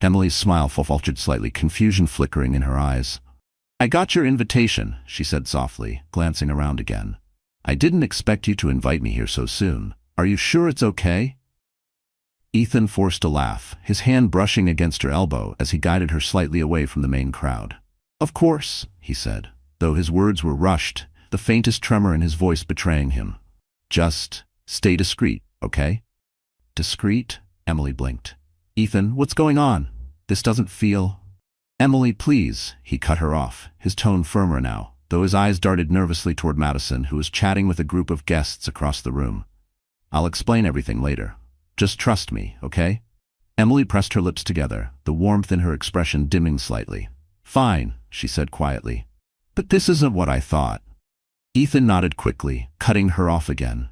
Emily's smile faltered slightly, confusion flickering in her eyes. "I got your invitation," she said softly, glancing around again. "I didn't expect you to invite me here so soon. Are you sure it's okay?" Ethan forced a laugh, his hand brushing against her elbow as he guided her slightly away from the main crowd. "Of course," he said, though his words were rushed, the faintest tremor in his voice betraying him. "Just stay discreet, okay?" "Discreet?" Emily blinked. "Ethan, what's going on? This doesn't feel—" "Emily, please," he cut her off, his tone firmer now, though his eyes darted nervously toward Madison, who was chatting with a group of guests across the room. "I'll explain everything later. Just trust me, okay?" Emily pressed her lips together, the warmth in her expression dimming slightly. "Fine," she said quietly. "But this isn't what I thought." Ethan nodded quickly, cutting her off again.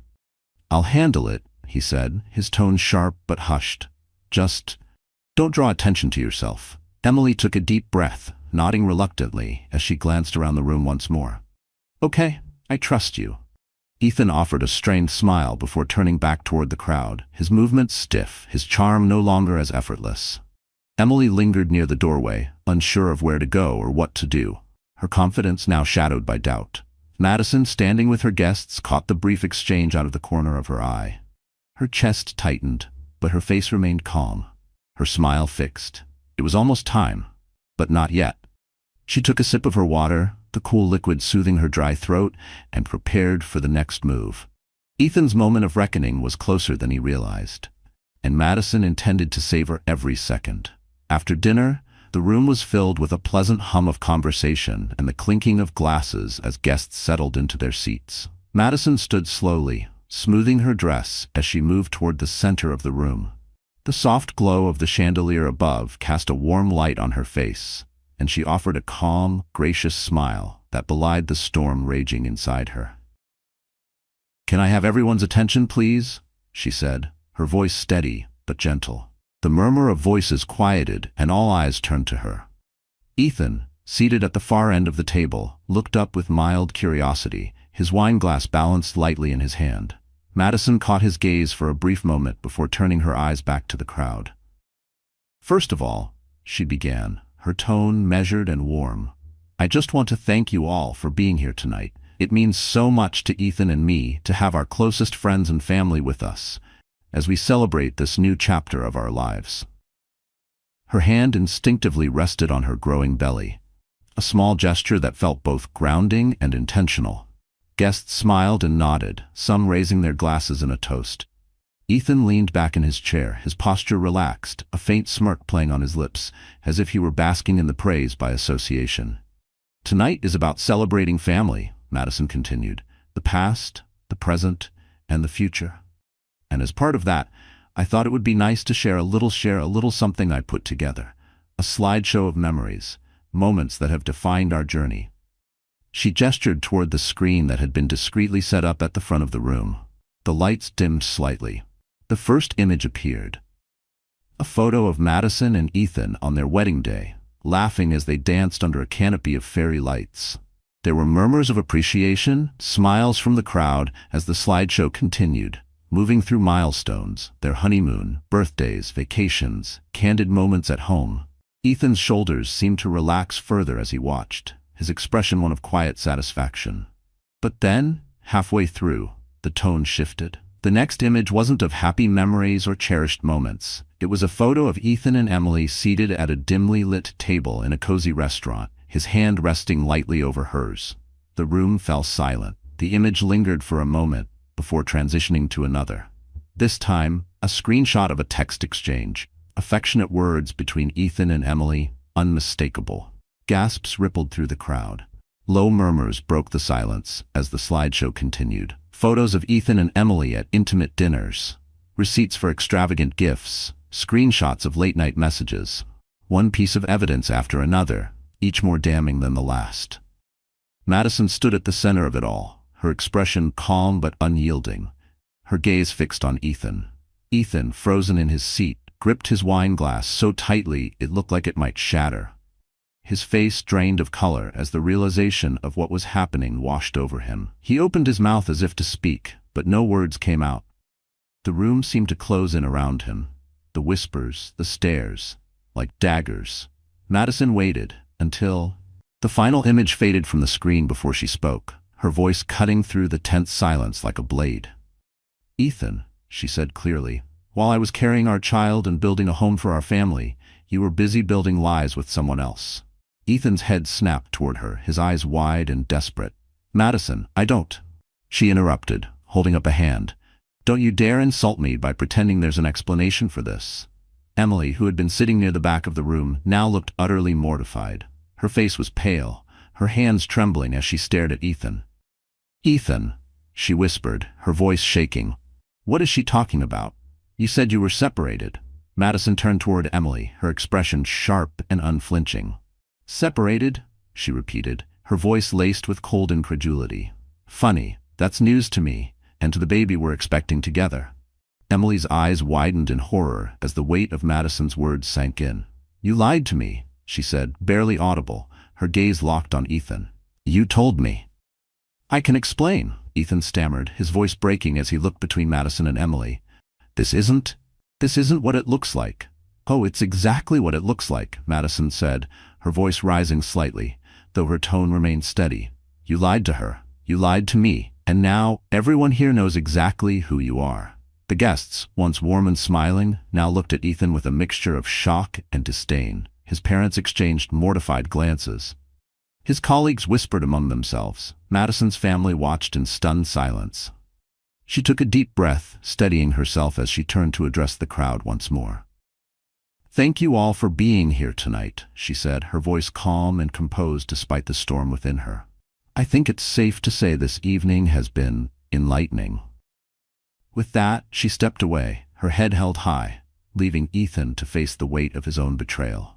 "I'll handle it," he said, his tone sharp but hushed. "Just don't draw attention to yourself." Emily took a deep breath, nodding reluctantly as she glanced around the room once more. "Okay, I trust you." Ethan offered a strained smile before turning back toward the crowd, his movements stiff, his charm no longer as effortless. Emily lingered near the doorway, unsure of where to go or what to do, her confidence now shadowed by doubt. Madison, standing with her guests, caught the brief exchange out of the corner of her eye. Her chest tightened, but her face remained calm, her smile fixed. It was almost time, but not yet. She took a sip of her water, the cool liquid soothing her dry throat, and prepared for the next move. Ethan's moment of reckoning was closer than he realized, and Madison intended to savor every second. After dinner, the room was filled with a pleasant hum of conversation and the clinking of glasses as guests settled into their seats. Madison stood slowly, smoothing her dress as she moved toward the center of the room. The soft glow of the chandelier above cast a warm light on her face, and she offered a calm, gracious smile that belied the storm raging inside her. "Can I have everyone's attention, please?" she said, her voice steady but gentle. The murmur of voices quieted and all eyes turned to her. Ethan, seated at the far end of the table, looked up with mild curiosity, his wineglass balanced lightly in his hand. Madison caught his gaze for a brief moment before turning her eyes back to the crowd. "First of all," she began, her tone measured and warm, "I just want to thank you all for being here tonight. It means so much to Ethan and me to have our closest friends and family with us as we celebrate this new chapter of our lives." Her hand instinctively rested on her growing belly, a small gesture that felt both grounding and intentional. Guests smiled and nodded, some raising their glasses in a toast. Ethan leaned back in his chair, his posture relaxed, a faint smirk playing on his lips, as if he were basking in the praise by association. "Tonight is about celebrating family," Madison continued, "the past, the present, and the future. And as part of that, I thought it would be nice to share a little something I put together, a slideshow of memories, moments that have defined our journey." She gestured toward the screen that had been discreetly set up at the front of the room. The lights dimmed slightly. The first image appeared. A photo of Madison and Ethan on their wedding day, laughing as they danced under a canopy of fairy lights. There were murmurs of appreciation, smiles from the crowd as the slideshow continued, moving through milestones, their honeymoon, birthdays, vacations, candid moments at home. Ethan's shoulders seemed to relax further as he watched, his expression one of quiet satisfaction. But then, halfway through, the tone shifted. The next image wasn't of happy memories or cherished moments. It was a photo of Ethan and Emily seated at a dimly lit table in a cozy restaurant, his hand resting lightly over hers. The room fell silent. The image lingered for a moment before transitioning to another. This time, a screenshot of a text exchange, affectionate words between Ethan and Emily, unmistakable. Gasps rippled through the crowd. Low murmurs broke the silence as the slideshow continued. Photos of Ethan and Emily at intimate dinners, receipts for extravagant gifts, screenshots of late-night messages. One piece of evidence after another, each more damning than the last. Madison stood at the center of it all, her expression calm but unyielding, her gaze fixed on Ethan. Ethan, frozen in his seat, gripped his wine glass so tightly it looked like it might shatter. His face drained of color as the realization of what was happening washed over him. He opened his mouth as if to speak, but no words came out. The room seemed to close in around him, the whispers, the stares, like daggers. Madison waited until the final image faded from the screen before she spoke, her voice cutting through the tense silence like a blade. "Ethan," she said clearly, "while I was carrying our child and building a home for our family, you were busy building lies with someone else." Ethan's head snapped toward her, his eyes wide and desperate. "Madison, I don't," she interrupted, holding up a hand. "Don't you dare insult me by pretending there's an explanation for this." Emily, who had been sitting near the back of the room, now looked utterly mortified. Her face was pale, her hands trembling as she stared at Ethan. "Ethan," she whispered, her voice shaking. "What is she talking about? You said you were separated." Madison turned toward Emily, her expression sharp and unflinching. "Separated?" she repeated, her voice laced with cold incredulity. "Funny, that's news to me, and to the baby we're expecting together." Emily's eyes widened in horror as the weight of Madison's words sank in. "You lied to me," she said, barely audible, her gaze locked on Ethan. "You told me." "I can explain," Ethan stammered, his voice breaking as he looked between Madison and Emily. This isn't what it looks like." "Oh, it's exactly what it looks like," Madison said, her voice rising slightly, though her tone remained steady. "You lied to her, you lied to me, and now everyone here knows exactly who you are." The guests, once warm and smiling, now looked at Ethan with a mixture of shock and disdain. His parents exchanged mortified glances. His colleagues whispered among themselves. Madison's family watched in stunned silence. She took a deep breath, steadying herself as she turned to address the crowd once more. "Thank you all for being here tonight," she said, her voice calm and composed despite the storm within her. "I think it's safe to say this evening has been enlightening." With that, she stepped away, her head held high, leaving Ethan to face the weight of his own betrayal.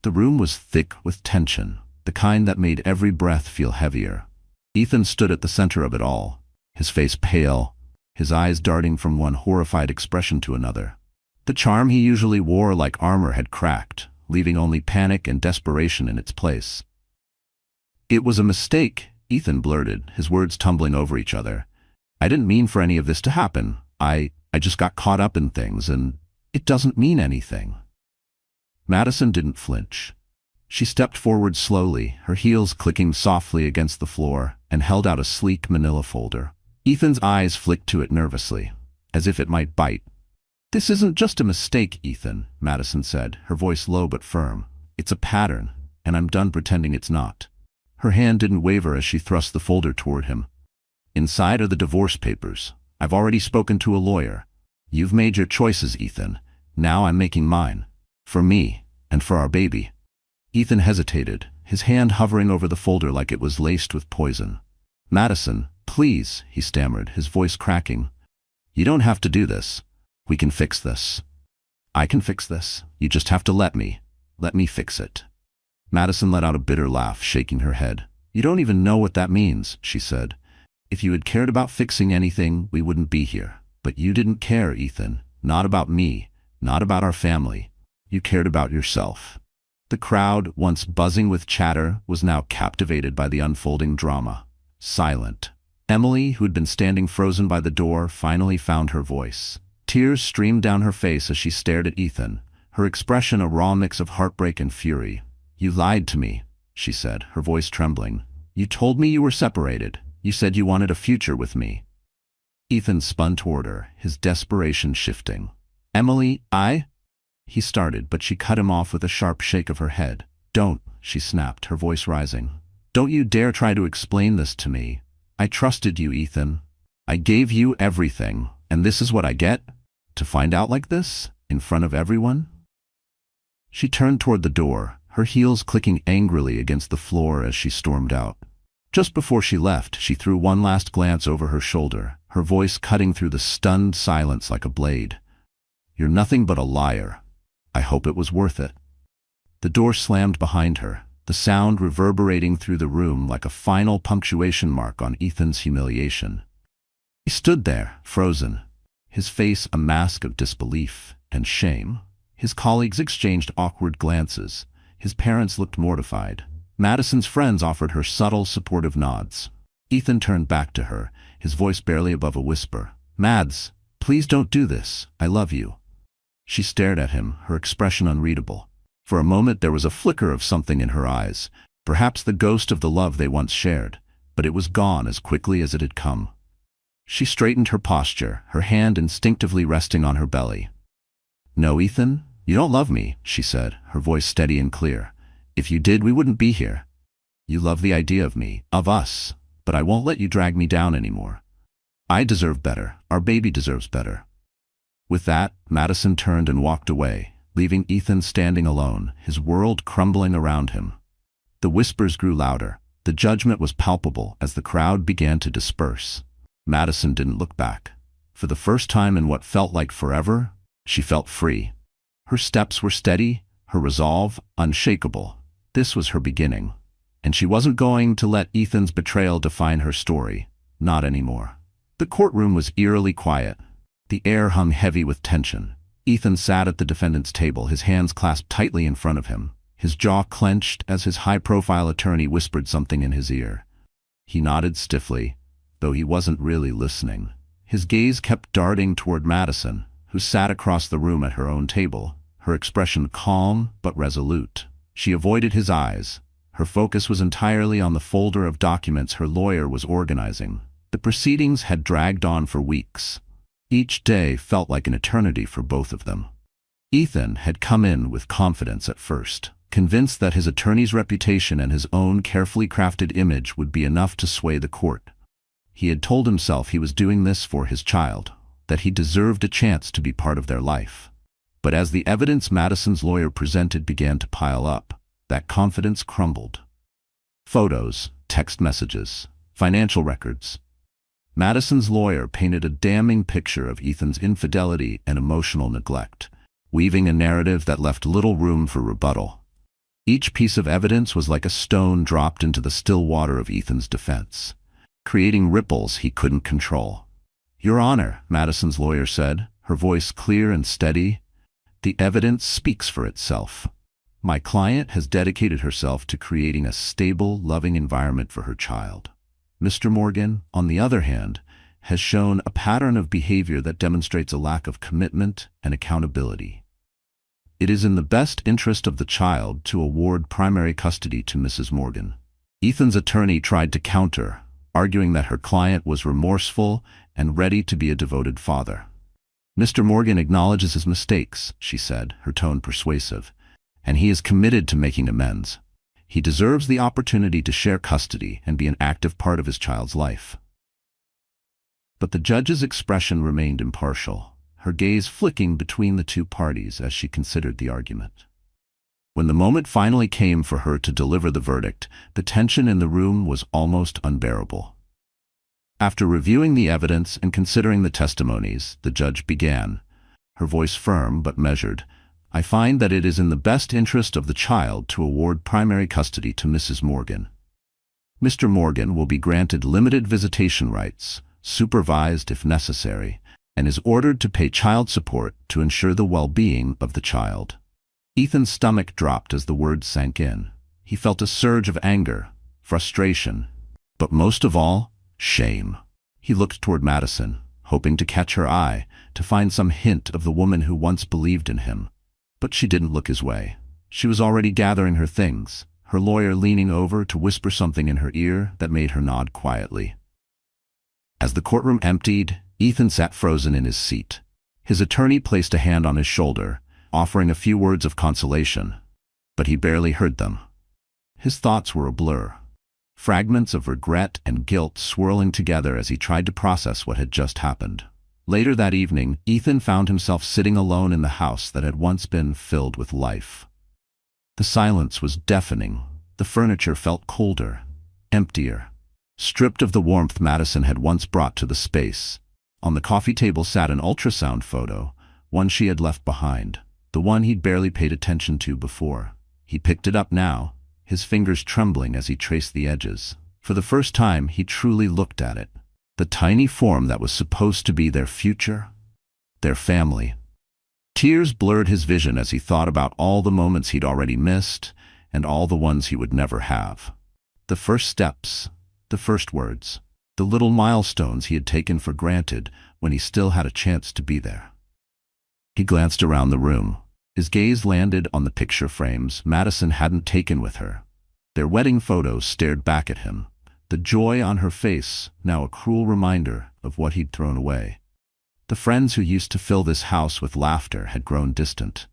The room was thick with tension, the kind that made every breath feel heavier. Ethan stood at the center of it all, his face pale, his eyes darting from one horrified expression to another. The charm he usually wore like armor had cracked, leaving only panic and desperation in its place. "It was a mistake," Ethan blurted, his words tumbling over each other. "I didn't mean for any of this to happen. I just got caught up in things, and it doesn't mean anything." Madison didn't flinch. She stepped forward slowly, her heels clicking softly against the floor, and held out a sleek manila folder. Ethan's eyes flicked to it nervously, as if it might bite. "This isn't just a mistake, Ethan," Madison said, her voice low but firm. "It's a pattern, and I'm done pretending it's not." Her hand didn't waver as she thrust the folder toward him. "Inside are the divorce papers. I've already spoken to a lawyer. You've made your choices, Ethan. Now I'm making mine. For me, and for our baby." Ethan hesitated, his hand hovering over the folder like it was laced with poison. "Madison, please," he stammered, his voice cracking. "You don't have to do this. We can fix this. I can fix this. You just have to let me fix it." Madison let out a bitter laugh, shaking her head. "You don't even know what that means," she said. "If you had cared about fixing anything, we wouldn't be here. But you didn't care, Ethan. Not about me, not about our family. You cared about yourself." The crowd, once buzzing with chatter, was now captivated by the unfolding drama. Silent. Emily, who had been standing frozen by the door, finally found her voice. Tears streamed down her face as she stared at Ethan, her expression a raw mix of heartbreak and fury. "You lied to me," she said, her voice trembling. "You told me you were separated. You said you wanted a future with me." Ethan spun toward her, his desperation shifting. "Emily, He started, but she cut him off with a sharp shake of her head. "Don't," she snapped, her voice rising. "Don't you dare try to explain this to me. I trusted you, Ethan. I gave you everything, and this is what I get? To find out like this? In front of everyone?" She turned toward the door, her heels clicking angrily against the floor as she stormed out. Just before she left, she threw one last glance over her shoulder, her voice cutting through the stunned silence like a blade. "You're nothing but a liar. I hope it was worth it." The door slammed behind her, the sound reverberating through the room like a final punctuation mark on Ethan's humiliation. He stood there, frozen, his face a mask of disbelief and shame. His colleagues exchanged awkward glances. His parents looked mortified. Madison's friends offered her subtle, supportive nods. Ethan turned back to her, his voice barely above a whisper. "Mads, please don't do this. I love you." She stared at him, her expression unreadable. For a moment there was a flicker of something in her eyes, perhaps the ghost of the love they once shared, but it was gone as quickly as it had come. She straightened her posture, her hand instinctively resting on her belly. "No, Ethan, you don't love me," she said, her voice steady and clear. "If you did, we wouldn't be here. You love the idea of me, of us, but I won't let you drag me down anymore. I deserve better. Our baby deserves better." With that, Madison turned and walked away, leaving Ethan standing alone, his world crumbling around him. The whispers grew louder. The judgment was palpable as the crowd began to disperse. Madison didn't look back. For the first time in what felt like forever, she felt free. Her steps were steady, her resolve unshakable. This was her beginning. And she wasn't going to let Ethan's betrayal define her story. Not anymore. The courtroom was eerily quiet. The air hung heavy with tension. Ethan sat at the defendant's table, his hands clasped tightly in front of him, his jaw clenched as his high-profile attorney whispered something in his ear. He nodded stiffly, though he wasn't really listening. His gaze kept darting toward Madison, who sat across the room at her own table, her expression calm but resolute. She avoided his eyes. Her focus was entirely on the folder of documents her lawyer was organizing. The proceedings had dragged on for weeks. Each day felt like an eternity for both of them. Ethan had come in with confidence at first, convinced that his attorney's reputation and his own carefully crafted image would be enough to sway the court. He had told himself he was doing this for his child, that he deserved a chance to be part of their life. But as the evidence Madison's lawyer presented began to pile up, that confidence crumbled. Photos, text messages, financial records. Madison's lawyer painted a damning picture of Ethan's infidelity and emotional neglect, weaving a narrative that left little room for rebuttal. Each piece of evidence was like a stone dropped into the still water of Ethan's defense, creating ripples he couldn't control. "Your Honor," Madison's lawyer said, her voice clear and steady, "the evidence speaks for itself. My client has dedicated herself to creating a stable, loving environment for her child. Mr. Morgan, on the other hand, has shown a pattern of behavior that demonstrates a lack of commitment and accountability. It is in the best interest of the child to award primary custody to Mrs. Morgan." Ethan's attorney tried to counter, arguing that her client was remorseful and ready to be a devoted father. "Mr. Morgan acknowledges his mistakes," she said, her tone persuasive, "and he is committed to making amends. He deserves the opportunity to share custody and be an active part of his child's life." But the judge's expression remained impartial, her gaze flicking between the two parties as she considered the argument. When the moment finally came for her to deliver the verdict, the tension in the room was almost unbearable. After reviewing the evidence and considering the testimonies, the judge began, her voice firm but measured. "I find that it is in the best interest of the child to award primary custody to Mrs. Morgan. Mr. Morgan will be granted limited visitation rights, supervised if necessary, and is ordered to pay child support to ensure the well-being of the child." Ethan's stomach dropped as the words sank in. He felt a surge of anger, frustration, but most of all, shame. He looked toward Madison, hoping to catch her eye, to find some hint of the woman who once believed in him. But she didn't look his way. She was already gathering her things, her lawyer leaning over to whisper something in her ear that made her nod quietly. As the courtroom emptied, Ethan sat frozen in his seat. His attorney placed a hand on his shoulder, offering a few words of consolation, but he barely heard them. His thoughts were a blur, fragments of regret and guilt swirling together as he tried to process what had just happened. Later that evening, Ethan found himself sitting alone in the house that had once been filled with life. The silence was deafening. The furniture felt colder, emptier, stripped of the warmth Madison had once brought to the space. On the coffee table sat an ultrasound photo, one she had left behind, the one he'd barely paid attention to before. He picked it up now, his fingers trembling as he traced the edges. For the first time, he truly looked at it. The tiny form that was supposed to be their future, their family. Tears blurred his vision as he thought about all the moments he'd already missed and all the ones he would never have. The first steps, the first words, the little milestones he had taken for granted when he still had a chance to be there. He glanced around the room. His gaze landed on the picture frames Madison hadn't taken with her. Their wedding photos stared back at him, the joy on her face now a cruel reminder of what he'd thrown away. The friends who used to fill this house with laughter had grown distant,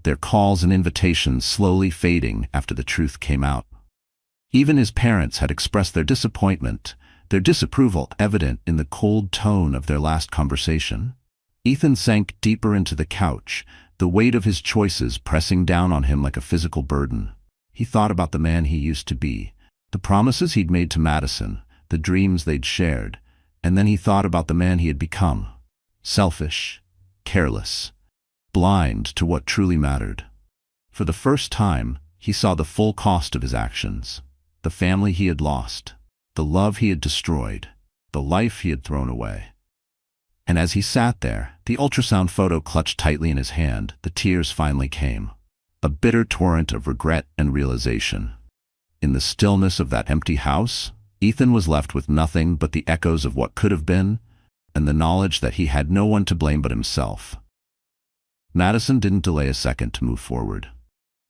their calls and invitations slowly fading after the truth came out. Even his parents had expressed their disappointment, their disapproval evident in the cold tone of their last conversation. Ethan sank deeper into the couch, the weight of his choices pressing down on him like a physical burden. He thought about the man he used to be, the promises he'd made to Madison, the dreams they'd shared, and then he thought about the man he had become. Selfish, careless, blind to what truly mattered. For the first time, he saw the full cost of his actions, the family he had lost, the love he had destroyed, the life he had thrown away. And as he sat there, the ultrasound photo clutched tightly in his hand, the tears finally came. A bitter torrent of regret and realization. In the stillness of that empty house, Ethan was left with nothing but the echoes of what could have been, and the knowledge that he had no one to blame but himself. Madison didn't delay a second to move forward.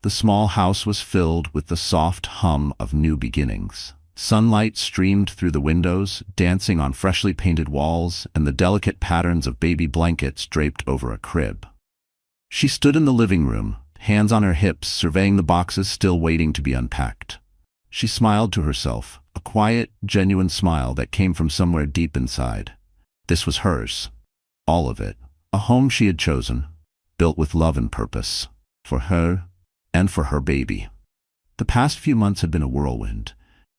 The small house was filled with the soft hum of new beginnings. Sunlight streamed through the windows, dancing on freshly painted walls and the delicate patterns of baby blankets draped over a crib. She stood in the living room, hands on her hips, surveying the boxes still waiting to be unpacked. She smiled to herself, a quiet, genuine smile that came from somewhere deep inside. This was hers. All of it. A home she had chosen, built with love and purpose. For her, and for her baby. The past few months had been a whirlwind.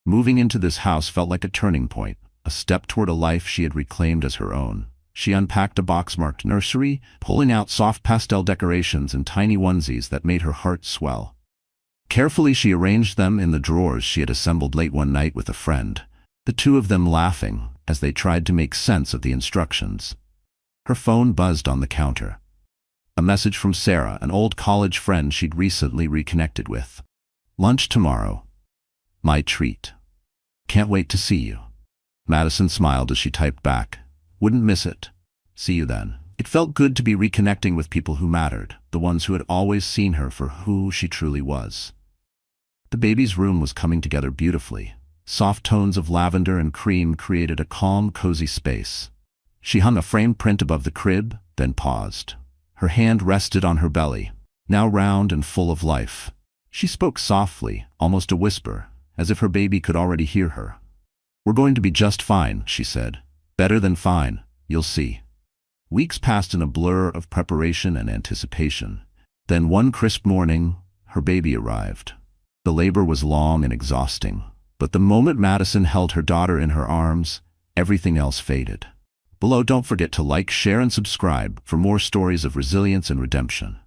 Moving into this house felt like a turning point, a step toward a life she had reclaimed as her own. She unpacked a box marked nursery, pulling out soft pastel decorations and tiny onesies that made her heart swell. Carefully she arranged them in the drawers she had assembled late one night with a friend, the two of them laughing as they tried to make sense of the instructions. Her phone buzzed on the counter. A message from Sarah, an old college friend she'd recently reconnected with. Lunch tomorrow. My treat. Can't wait to see you. Madison smiled as she typed back. Wouldn't miss it. See you then. It felt good to be reconnecting with people who mattered, the ones who had always seen her for who she truly was. The baby's room was coming together beautifully. Soft tones of lavender and cream created a calm, cozy space. She hung a framed print above the crib, then paused. Her hand rested on her belly, now round and full of life. She spoke softly, almost a whisper, as if her baby could already hear her. We're going to be just fine, she said. Better than fine, you'll see. Weeks passed in a blur of preparation and anticipation. Then one crisp morning, her baby arrived. The labor was long and exhausting, but the moment Madison held her daughter in her arms, everything else faded. Below, don't forget to like, share, and subscribe for more stories of resilience and redemption.